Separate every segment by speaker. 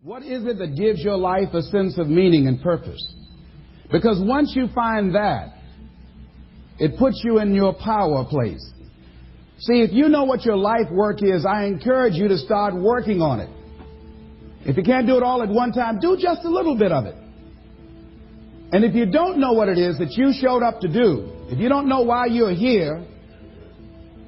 Speaker 1: What is it that gives your life a sense of meaning and purpose? Because once you find that, it puts you in your power place. See, if you know what your life work is, I encourage you to start working on it. If you can't do it all at one time, do just a little bit of it. And if you don't know what it is that you showed up to do, if you don't know why you're here,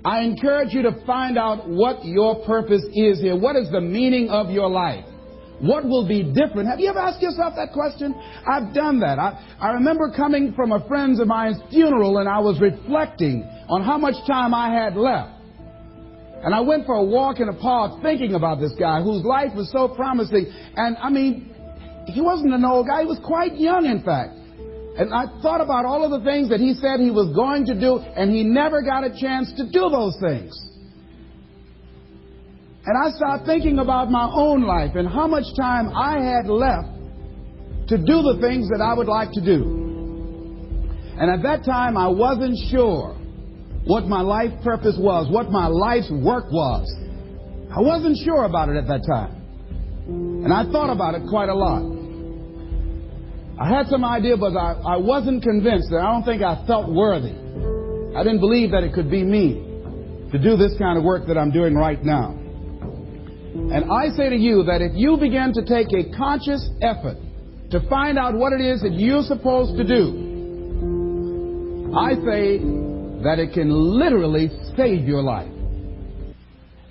Speaker 1: I encourage you to find out what your purpose is here. What is the meaning of your life? What will be different? Have you ever asked yourself that question? I've done that. I remember coming from a friend of mine's funeral, and I was reflecting on how much time I had left. And I went for a walk in the park thinking about this guy whose life was so promising. And I mean, he wasn't an old guy. He was quite young, in fact. And I thought about all of the things that he said he was going to do, and he never got a chance to do those things. And I started thinking about my own life and how much time I had left to do the things that I would like to do. And at that time, I wasn't sure what my life purpose was, what my life's work was. I wasn't sure about it at that time. And I thought about it quite a lot. I had some idea, but I wasn't convinced. And I don't think I felt worthy. I didn't believe that it could be me to do this kind of work that I'm doing right now. And I say to you that if you begin to take a conscious effort to find out what it is that you're supposed to do, I say that it can literally save your life.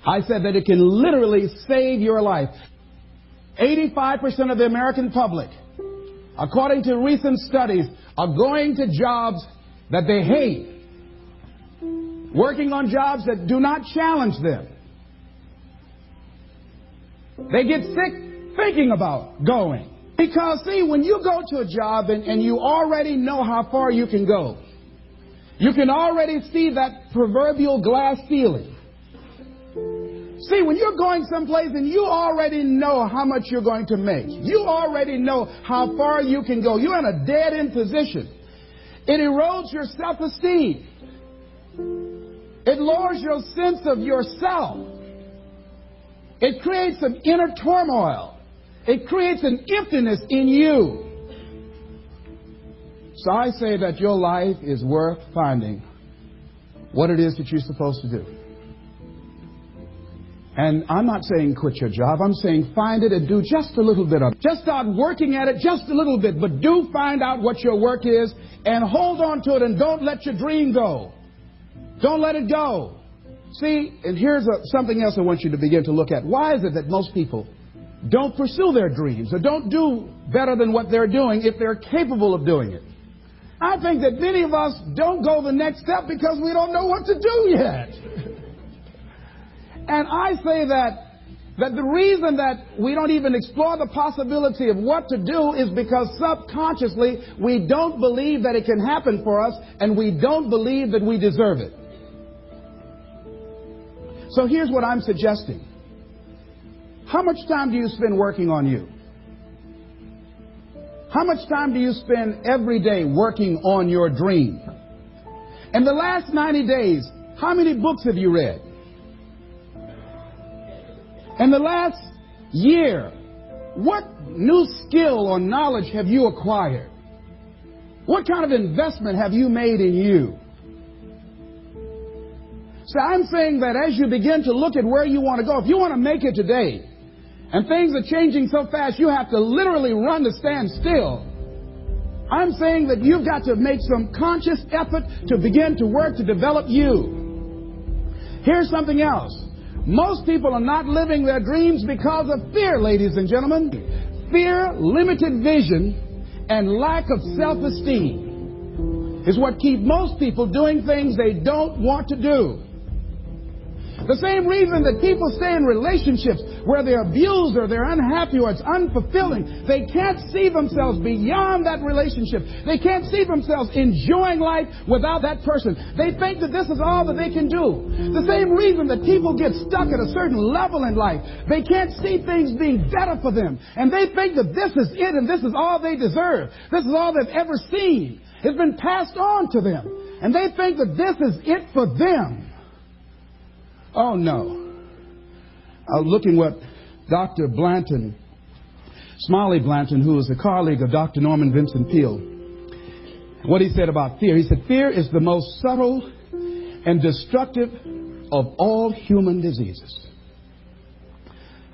Speaker 1: I said that it can literally save your life. 85% of the American public, according to recent studies, are going to jobs that they hate, working on jobs that do not challenge them. They get sick thinking about going. Because, see, when you go to a job and you already know how far you can go, you can already see that proverbial glass ceiling. See, when you're going someplace and you already know how much you're going to make, you already know how far you can go, you're in a dead-end position. It erodes your self-esteem. It lowers your sense of yourself. It creates some inner turmoil. It creates an emptiness in you. So I say that your life is worth finding what it is that you're supposed to do. And I'm not saying quit your job. I'm saying find it and do just a little bit of it. Just start working at it just a little bit. But do find out what your work is and hold on to it and don't let your dream go. Don't let it go. See, and here's something else I want you to begin to look at. Why is it that most people don't pursue their dreams or don't do better than what they're doing if they're capable of doing it? I think that many of us don't go the next step because we don't know what to do yet. And I say that the reason that we don't even explore the possibility of what to do is because subconsciously we don't believe that it can happen for us, and we don't believe that we deserve it. So here's what I'm suggesting. How much time do you spend working on you? How much time do you spend every day working on your dream? In the last 90 days, how many books have you read? In the last year, what new skill or knowledge have you acquired? What kind of investment have you made in you? So I'm saying that as you begin to look at where you want to go, if you want to make it today, and things are changing so fast, you have to literally run to stand still. I'm saying that you've got to make some conscious effort to begin to work to develop you. Here's something else. Most people are not living their dreams because of fear, ladies and gentlemen. Fear, limited vision, and lack of self-esteem is what keep most people doing things they don't want to do. The same reason that people stay in relationships where they're abused or they're unhappy or it's unfulfilling, they can't see themselves beyond that relationship. They can't see themselves enjoying life without that person. They think that this is all that they can do. The same reason that people get stuck at a certain level in life, they can't see things being better for them. And they think that this is it and this is all they deserve. This is all they've ever seen. It's been passed on to them. And they think that this is it for them. Oh, no. I was looking what Dr. Blanton Smiley Blanton, who was a colleague of Dr. Norman Vincent Peale, what he said about fear. He said, fear is the most subtle and destructive of all human diseases.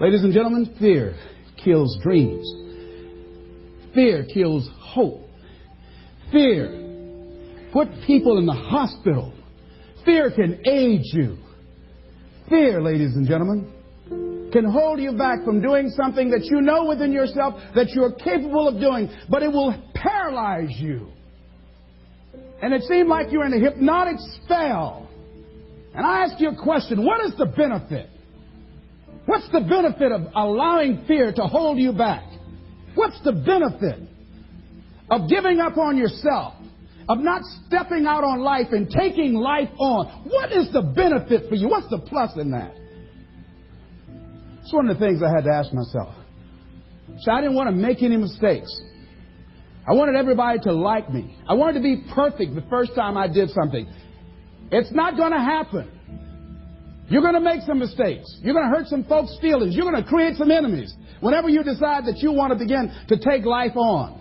Speaker 1: Ladies and gentlemen, fear kills dreams. Fear kills hope. Fear put people in the hospital. Fear can age you. Fear, ladies and gentlemen, can hold you back from doing something that you know within yourself that you're capable of doing, but it will paralyze you. And it seemed like you're in a hypnotic spell. And I ask you a question, what is the benefit? What's the benefit of allowing fear to hold you back? What's the benefit of giving up on yourself, of not stepping out on life and taking life on? What is the benefit for you? What's the plus in that? It's one of the things I had to ask myself. So I didn't want to make any mistakes. I wanted everybody to like me. I wanted to be perfect the first time I did something. It's not going to happen. You're going to make some mistakes. You're going to hurt some folks' feelings. You're going to create some enemies whenever you decide that you want to begin to take life on.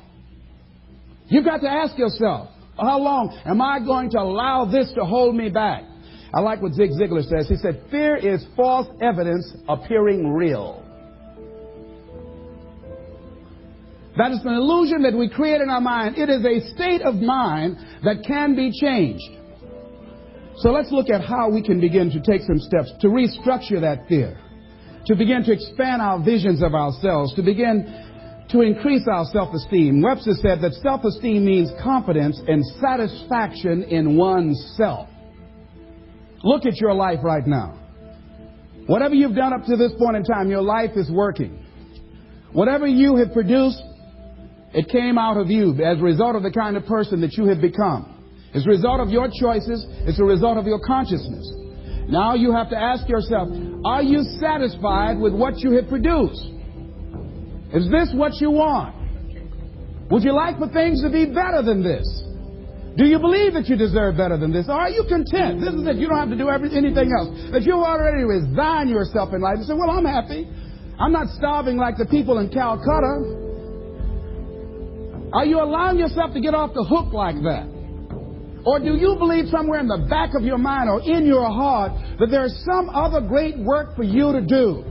Speaker 1: You've got to ask yourself, how long am I going to allow this to hold me back? I like what Zig Ziglar says. He said, fear is false evidence appearing real. That is an illusion that we create in our mind. It is a state of mind that can be changed. So let's look at how we can begin to take some steps to restructure that fear, to begin to expand our visions of ourselves, to begin to increase our self-esteem. Webster said that self-esteem means confidence and satisfaction in oneself. Look at your life right now. Whatever you've done up to this point in time, your life is working. Whatever you have produced, it came out of you as a result of the kind of person that you have become. It's a result of your choices. It's a result of your consciousness. Now you have to ask yourself, are you satisfied with what you have produced? Is this what you want? Would you like for things to be better than this? Do you believe that you deserve better than this? Or are you content? This is it. You don't have to do anything else. That you already resign yourself in life and say, well, I'm happy. I'm not starving like the people in Calcutta. Are you allowing yourself to get off the hook like that? Or do you believe somewhere in the back of your mind or in your heart that there's some other great work for you to do?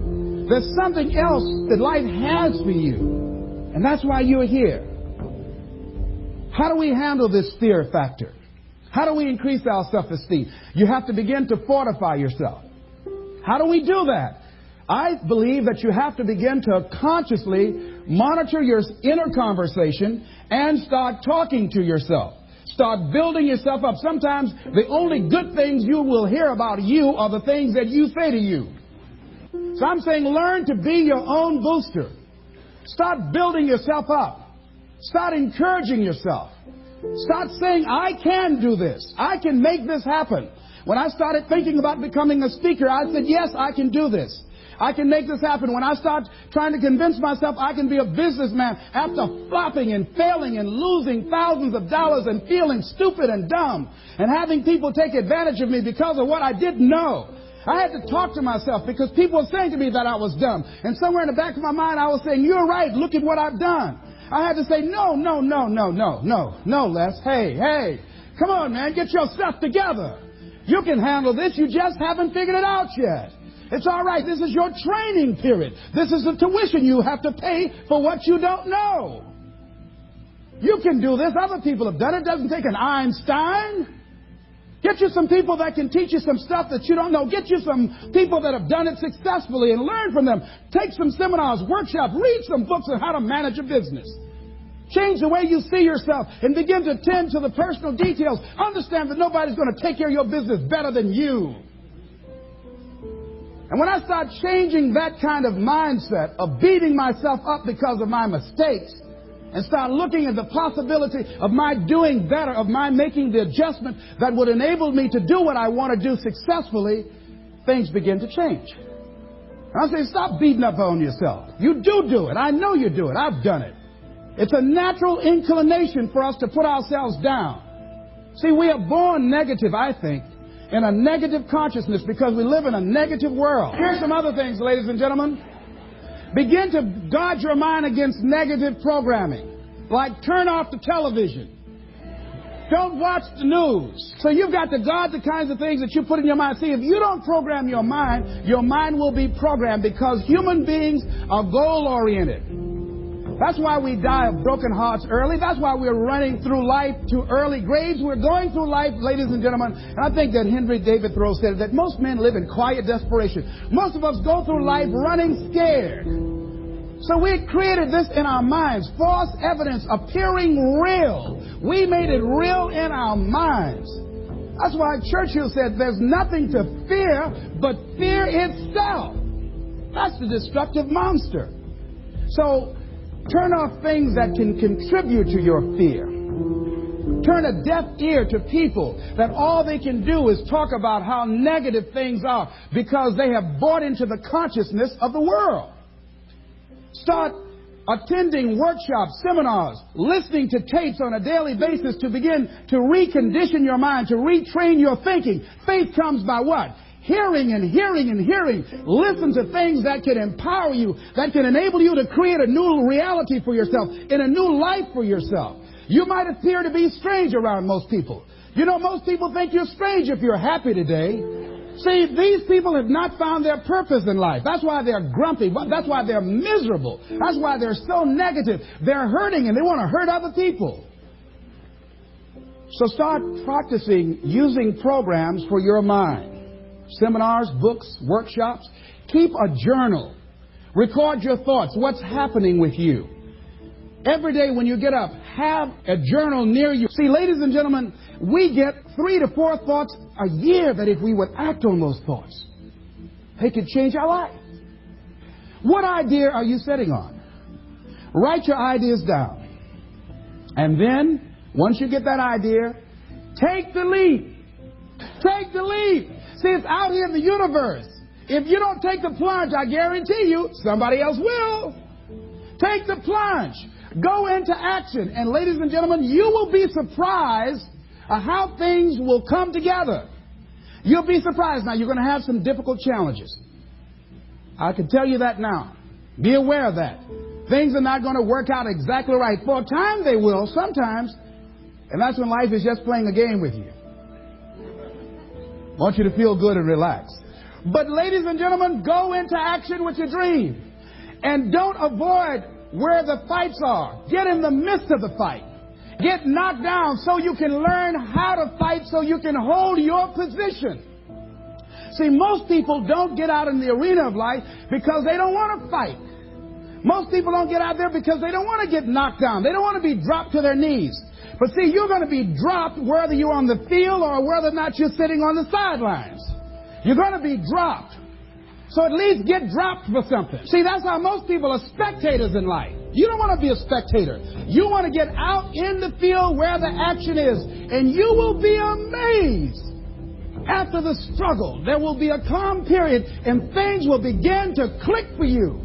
Speaker 1: There's something else that life has for you. And that's why you're here. How do we handle this fear factor? How do we increase our self-esteem? You have to begin to fortify yourself. How do we do that? I believe that you have to begin to consciously monitor your inner conversation and start talking to yourself. Start building yourself up. Sometimes the only good things you will hear about you are the things that you say to you. So I'm saying learn to be your own booster. Start building yourself up. Start encouraging yourself. Start saying, I can do this. I can make this happen. When I started thinking about becoming a speaker, I said, yes, I can do this. I can make this happen. When I start trying to convince myself I can be a businessman after flopping and failing and losing thousands of dollars and feeling stupid and dumb and having people take advantage of me because of what I didn't know. I had to talk to myself because people were saying to me that I was dumb. And somewhere in the back of my mind, I was saying, you're right. Look at what I've done. I had to say, no, Les. Hey, come on, man. Get yourself together. You can handle this. You just haven't figured it out yet. It's all right. This is your training period. This is the tuition you have to pay for what you don't know. You can do this. Other people have done it. It doesn't take an Einstein. Get you some people that can teach you some stuff that you don't know. Get you some people that have done it successfully and learn from them. Take some seminars, workshops, read some books on how to manage a business. Change the way you see yourself and begin to tend to the personal details. Understand that nobody's going to take care of your business better than you. And when I start changing that kind of mindset of beating myself up because of my mistakes and start looking at the possibility of my doing better, of my making the adjustment that would enable me to do what I want to do successfully, things begin to change. And I say, stop beating up on yourself. You do it. I know you do it. I've done it. It's a natural inclination for us to put ourselves down. See, we are born negative, I think, in a negative consciousness because we live in a negative world. Here's some other things, ladies and gentlemen. Begin to guard your mind against negative programming. Like turn off the television. Don't watch the news. So you've got to guard the kinds of things that you put in your mind. See, if you don't program your mind will be programmed, because human beings are goal-oriented. That's why we die of broken hearts early. That's why we're running through life to early graves. We're going through life, ladies and gentlemen. And I think that Henry David Thoreau said that most men live in quiet desperation. Most of us go through life running scared. So we created this in our minds. False evidence appearing real. We made it real in our minds. That's why Churchill said there's nothing to fear but fear itself. That's the destructive monster. So turn off things that can contribute to your fear. Turn a deaf ear to people that all they can do is talk about how negative things are, because they have bought into the consciousness of the world. Start attending workshops, seminars, listening to tapes on a daily basis to begin to recondition your mind, to retrain your thinking. Faith comes by what? Hearing and hearing and hearing. Listen to things that can empower you, that can enable you to create a new reality for yourself, and a new life for yourself. You might appear to be strange around most people. You know, most people think you're strange if you're happy today. See, these people have not found their purpose in life. That's why they're grumpy. That's why they're miserable. That's why they're so negative. They're hurting and they want to hurt other people. So start practicing using programs for your mind. Seminars, books, workshops. Keep a journal. Record your thoughts. What's happening with you? Every day when you get up, have a journal near you. See, ladies and gentlemen, we get 3 to 4 thoughts a year that if we would act on those thoughts, they could change our life. What idea are you sitting on? Write your ideas down. And then, once you get that idea, take the leap. Take the leap. See, it's out here in the universe. If you don't take the plunge, I guarantee you, somebody else will. Take the plunge. Go into action. And ladies and gentlemen, you will be surprised at how things will come together. You'll be surprised. Now, you're going to have some difficult challenges. I can tell you that now. Be aware of that. Things are not going to work out exactly right. For a time they will, sometimes. And that's when life is just playing a game with you. I want you to feel good and relax. But ladies and gentlemen, go into action with your dream. And don't avoid where the fights are. Get in the midst of the fight. Get knocked down so you can learn how to fight, so you can hold your position. See, most people don't get out in the arena of life because they don't want to fight. Most people don't get out there because they don't want to get knocked down. They don't want to be dropped to their knees. But see, you're going to be dropped whether you're on the field or whether or not you're sitting on the sidelines. You're going to be dropped. So at least get dropped for something. See, that's how most people are spectators in life. You don't want to be a spectator. You want to get out in the field where the action is. And you will be amazed. After the struggle, there will be a calm period and things will begin to click for you.